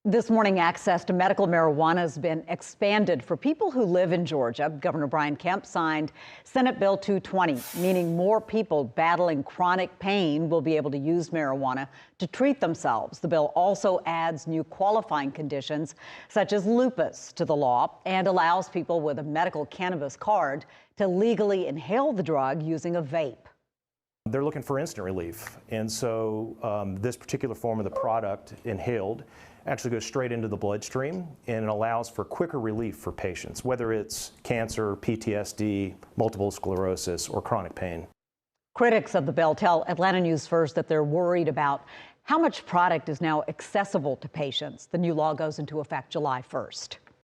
This morning, access to medical marijuana has been expanded for people who live in Georgia. Governor Kemp signed Senate Bill 220, meaning more people battling chronic pain will be able to use marijuana to treat themselves. The bill also adds new qualifying conditions, such as lupus, to the law and allows people with a medical cannabis card to legally inhale the drug using a vape. They're looking for instant relief, and so this particular form of the product, inhaled, actually goes straight into the bloodstream, and it allows for quicker relief for patients, whether it's cancer, PTSD, multiple sclerosis, or chronic pain. Critics of the bill tell Atlanta News First that they're worried about how much product is now accessible to patients. The new law goes into effect July 1st.